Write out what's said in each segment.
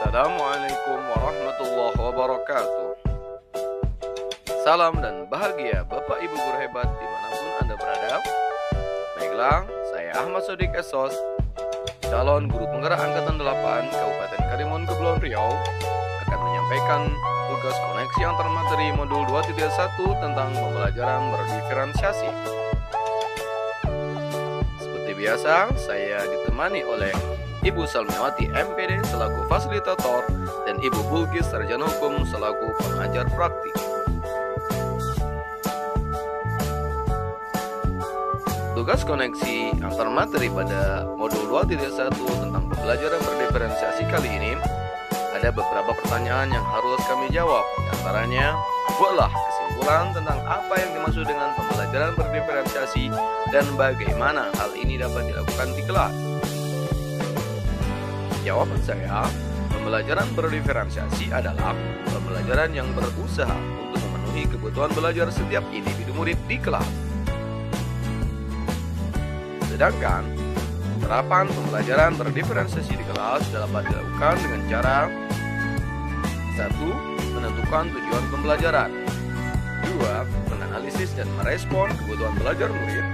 Assalamualaikum warahmatullahi wabarakatuh. Salam dan bahagia Bapak Ibu guru hebat dimanapun Anda berada. Baiklah, saya Ahmad Sodik Esos, calon guru penggerak Angkatan 8 Kabupaten Karimun Kepulauan Riau, akan menyampaikan tugas koneksi antar materi modul 2.1 tentang pembelajaran berdiferensiasi. Seperti biasa, saya ditemani oleh Ibu Salmiawati MPD selaku fasilitator dan Ibu Bulgis Sarjana Hukum selaku pengajar praktik. Tugas koneksi antar materi pada modul 2.1 tentang pembelajaran berdiferensiasi kali ini ada beberapa pertanyaan yang harus kami jawab. Di antaranya, buatlah kesimpulan tentang apa yang dimaksud dengan pembelajaran berdiferensiasi dan bagaimana hal ini dapat dilakukan di kelas. Jawaban saya, pembelajaran berdiferensiasi adalah pembelajaran yang berusaha untuk memenuhi kebutuhan belajar setiap individu murid di kelas. Sedangkan, penerapan pembelajaran berdiferensiasi di kelas dapat dilakukan dengan cara 1. Menentukan tujuan pembelajaran. 2. Menganalisis dan merespon kebutuhan belajar murid.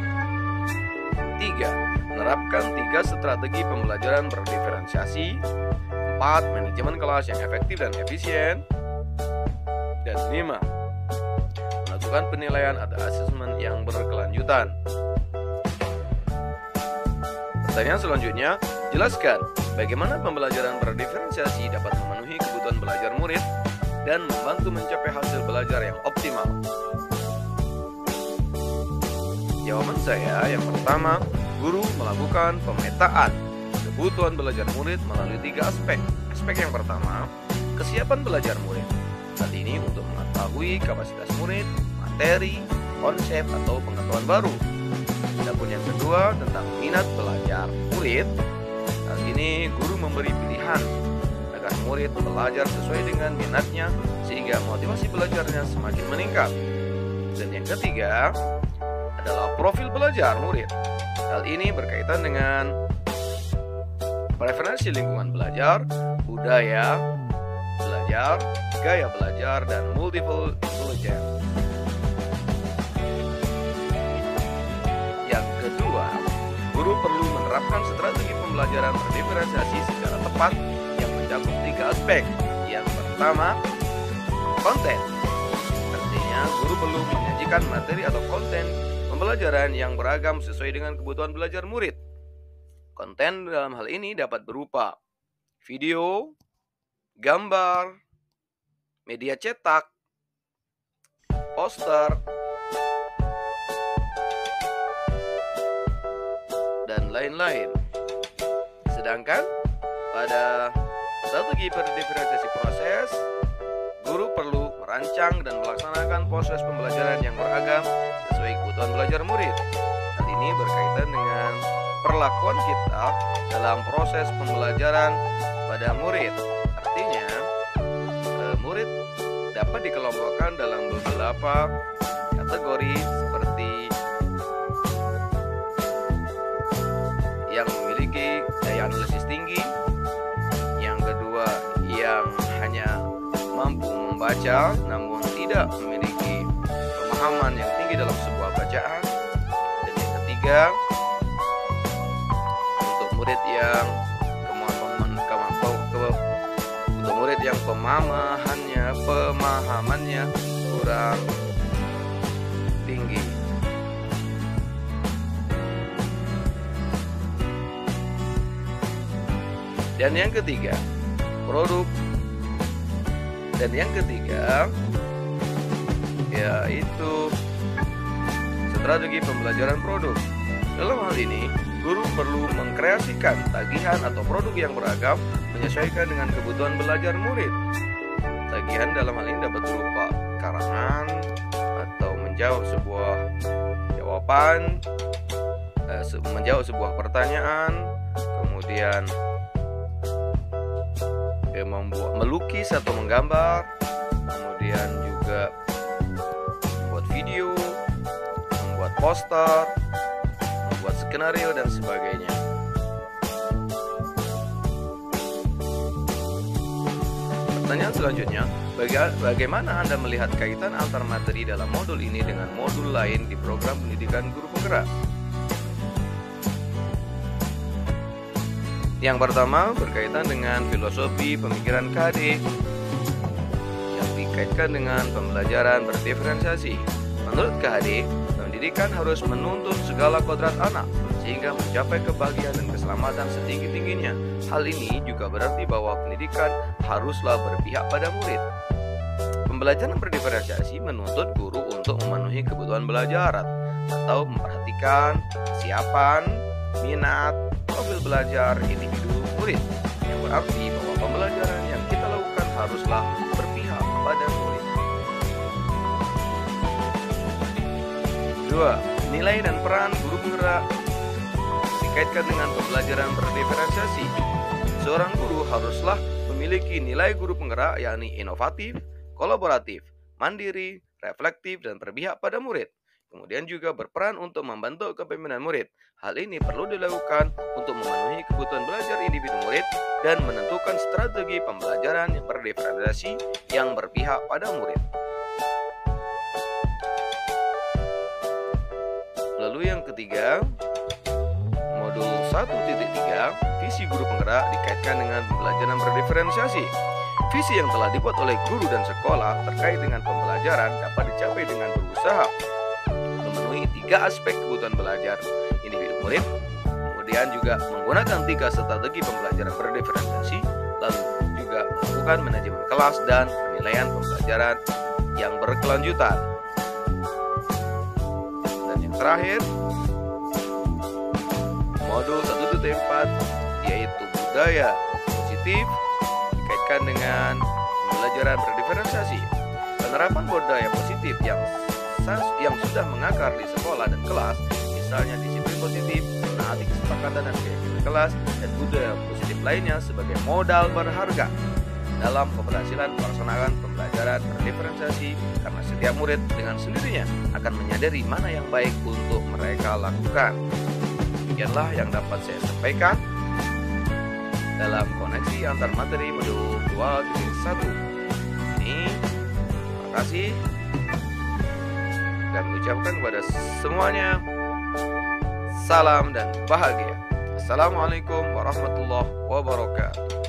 3. Menerapkan 3 strategi pembelajaran berdiferensiasi. 4. Manajemen kelas yang efektif dan efisien. Dan 5. Melakukan penilaian atau asesmen yang berkelanjutan. Pertanyaan selanjutnya, jelaskan bagaimana pembelajaran berdiferensiasi dapat memenuhi kebutuhan belajar murid dan membantu mencapai hasil belajar yang optimal. Jawaban saya yang pertama, guru melakukan pemetaan kebutuhan belajar murid melalui 3 aspek. Aspek yang pertama, kesiapan belajar murid. Hal ini untuk mengetahui kapasitas murid, materi, konsep, atau pengetahuan baru. Adapun yang kedua, tentang minat belajar murid. Hal ini guru memberi pilihan agar murid belajar sesuai dengan minatnya sehingga motivasi belajarnya semakin meningkat. Dan yang ketiga adalah profil belajar murid. Hal ini berkaitan dengan preferensi lingkungan belajar, budaya belajar, gaya belajar, dan multiple intelligence. Yang kedua, guru perlu menerapkan strategi pembelajaran berdiferensiasi secara tepat yang mencakup 3 aspek. Yang pertama, konten. Artinya, guru perlu menyajikan materi atau konten pembelajaran yang beragam sesuai dengan kebutuhan belajar murid. Konten dalam hal ini dapat berupa video, gambar, media cetak, poster, dan lain-lain. Sedangkan pada strategi berdiferensiasi proses, guru perlu merancang dan melaksanakan proses pembelajaran yang beragam sesuai kebutuhan belajar murid. Hal ini berkaitan dengan perlakuan kita dalam proses pembelajaran pada murid. Artinya, murid dapat dikelompokkan dalam beberapa kategori seperti yang memiliki daya analisis tinggi, yang kedua yang hanya mampu membaca namun tidak memiliki pemahaman yang tinggi dalam sebuah bacaan, dan yang ketiga untuk murid yang pemahamannya kurang tinggi. Dan yang ketiga, produk. Dan yang ketiga yaitu strategi pembelajaran produk. Dalam hal ini, guru perlu mengkreasikan tagihan atau produk yang beragam menyesuaikan dengan kebutuhan belajar murid. Tagihan dalam hal ini dapat berupa karangan atau menjawab sebuah jawaban, menjawab sebuah pertanyaan, kemudian melukis atau menggambar, kemudian juga membuat video, membuat poster, membuat skenario, dan sebagainya. Pertanyaan selanjutnya, bagaimana Anda melihat kaitan antar materi dalam modul ini dengan modul lain di program pendidikan guru penggerak? Yang pertama berkaitan dengan filosofi pemikiran KHD yang dikaitkan dengan pembelajaran berdiferensiasi. Menurut KHD, pendidikan harus menuntun segala kodrat anak sehingga mencapai kebahagiaan dan keselamatan setinggi-tingginya. Hal ini juga berarti bahwa pendidikan haruslah berpihak pada murid. Pembelajaran berdiferensiasi menuntut guru untuk memenuhi kebutuhan belajar atau memperhatikan kesiapan, minat, profil belajar individu murid, yang berarti bahwa pembelajaran yang kita lakukan haruslah berpihak pada murid. 2. Nilai dan peran guru penggerak dikaitkan dengan pembelajaran berdiferensiasi. Seorang guru haruslah memiliki nilai guru penggerak, yakni inovatif, kolaboratif, mandiri, reflektif, dan berpihak pada murid. Kemudian juga berperan untuk membentuk kepemimpinan murid. Hal ini perlu dilakukan untuk memenuhi kebutuhan belajar individu murid dan menentukan strategi pembelajaran yang berdiferensiasi yang berpihak pada murid. Lalu yang ketiga, modul 1.3, visi guru penggerak dikaitkan dengan pembelajaran berdiferensiasi. Visi yang telah dibuat oleh guru dan sekolah terkait dengan pembelajaran dapat dicapai dengan berusaha memenuhi 3 aspek kebutuhan belajar individu murid, kemudian juga menggunakan 3 strategi pembelajaran berdiferensiasi, lalu juga melakukan manajemen kelas dan penilaian pembelajaran yang berkelanjutan. Dan yang terakhir, modul 1.4, yaitu budaya positif dikaitkan dengan pembelajaran berdiferensiasi. Penerapan budaya positif yang sudah mengakar di sekolah dan kelas, misalnya disiplin positif, menaati kesepakatan dan keyakinan kelas, dan budaya positif lainnya sebagai modal berharga dalam keberhasilan pelaksanaan pembelajaran berdiferensiasi, karena setiap murid dengan sendirinya akan menyadari mana yang baik untuk mereka lakukan. Demikianlah yang dapat saya sampaikan dalam koneksi antar materi modul 2.1 ini. Terima kasih dan ucapkan kepada semuanya salam dan bahagia. Assalamualaikum warahmatullahi wabarakatuh.